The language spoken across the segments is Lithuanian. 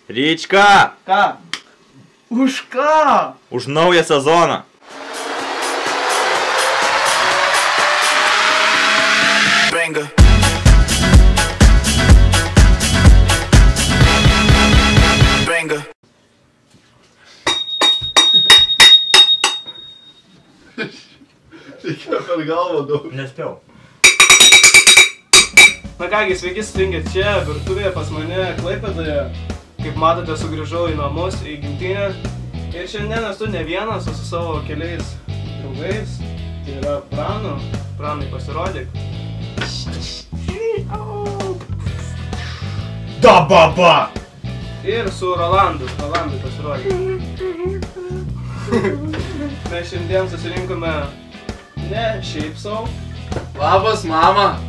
Ryčka! Ką? Už ką? Už naują sezoną. Banger. Banger. Reikėjo per galvą daug. Nespėjau. Na kągi, sveiki susirinkę čia, virtuvėje pas mane Klaipėdoje. Kaip matote, sugrįžau į namus, į gimtinę. Ir šiandien esu ne vienas, o su savo keliais draugais. Tai yra Pranu. Pranai, pasirodyk. Da baba! Ir su Rolandu. Rolandui pasirodyk. Mes šiandien susirinkome ne šiaip sau. Labas, mama.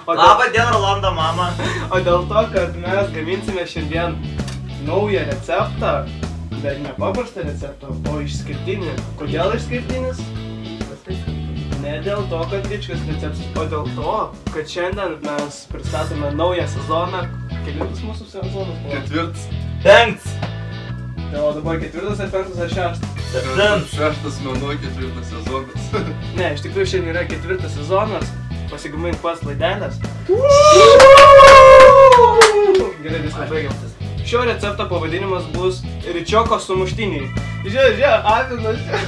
Labą dieną, Rolando mama. O dėl to, kad mes gaminsime šiandien naują receptą, bet ne paprastą receptą, o išskirtinį. Kodėl išskirtinis? Ne dėl to, kad Ryčkas receptas, o dėl to, kad šiandien mes pristatome naują sezoną. Kelintas mūsų sezonas buvo? Ketvirtas. Penktas. Tai o dabar ketvirtas ar penktas ar šeštas? Septintas. Šeštas mėnuo, ketvirtas sezonas. Ne, iš tikrųjų šiandien yra ketvirtas sezonas. Pasigamint pats laidelės. Gerai, viską baigiam. Šio recepto pavadinimas bus Ryčioko sumuštiniai. Žiūrė, avinas čia.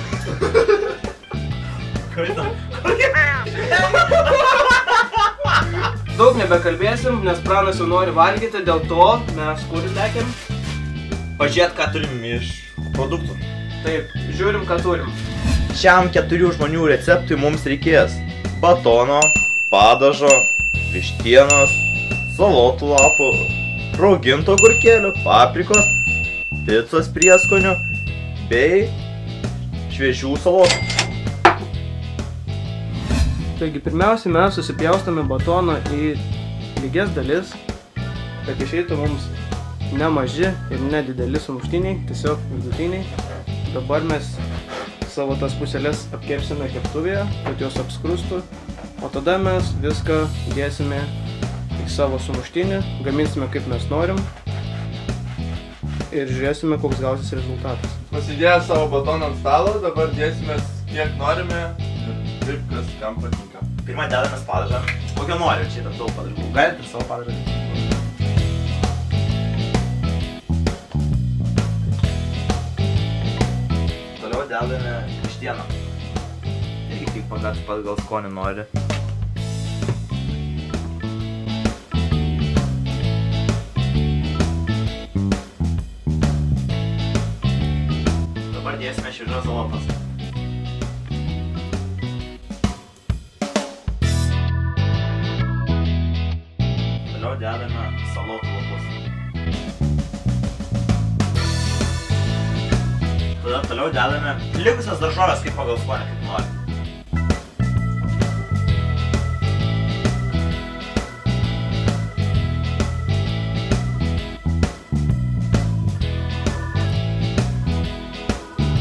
Daug nebekalbėsim, nes Pranas jau nori valgyti, dėl to mes kur lekiam? Pažiūrėt, ką turim iš produktų. Taip, žiūrim, ką turim. Šiam 4 žmonių receptui mums reikės batono, padažo, vištienos, salotų lapų, rauginto agurkėlių, paprikos, picos prieskonių bei šviežių salotų. Taigi pirmiausia, mes susipjaustame batoną į lygias dalis, kad išeitų mums ne maži ir ne dideli sumuštiniai, tiesiog vidutiniai. Dabar mes savo tas puselės apkepsime keptuvėje, kad jos apskrustų, o tada mes viską dėsime į savo sumuštinį, gaminsime kaip mes norim ir žiūrėsime, koks gausis rezultatas. Pasidėję savo batoną ant stalo, dabar dėsimės kiek norime ir taip, kas kam patinka. Pirmą dedamės padažą. Kokio nori, čia yra daug padažų. Galite ir savo padažą. Toliau dedame vištieną. Irgi kaip pagal skonį nori. Dabar dėsime šviežios salotas. Toliau dedame salotų lapus. Tada toliau dedame likusias daržovės kaip pagal skonį, kaip nori.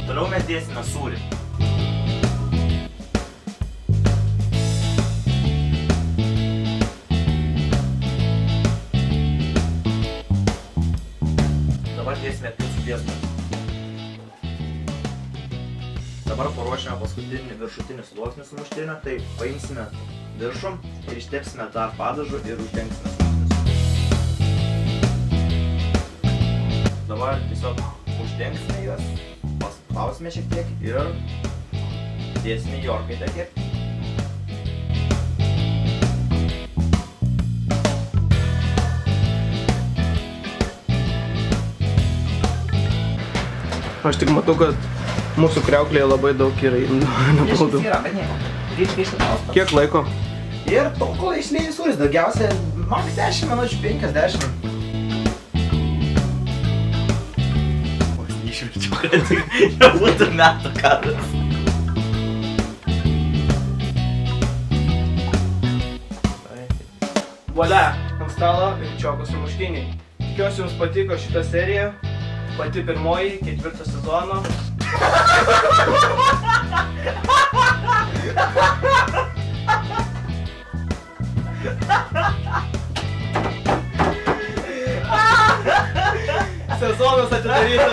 Toliau mes dėsime sūrį. Dėsime picų prieskonius. Dabar paruošime paskutinį viršutinį sluoksnį sumuštinio, tai paimsime viršų ir ištepsime dar padažu ir uždengsime sumuštinius. Dabar tiesiog uždengsime juos, paspausime šiek tiek ir dėsime į orkaitę kepti. Aš tik matau, kad mūsų kriauklėje labai daug yra nabaudų. Kiek laiko? Ir tol, kol išlieji sūris, daugiausia max 10 minučių, 50. Vos neišverčiau, kad nebūtų metų kadras. Volia, ant stalo Ryčioko sumuštiniai. Tikiuosi jums patiko šita serija. Pati pirmoji, ketvirto sezono. sezonas atidarytas.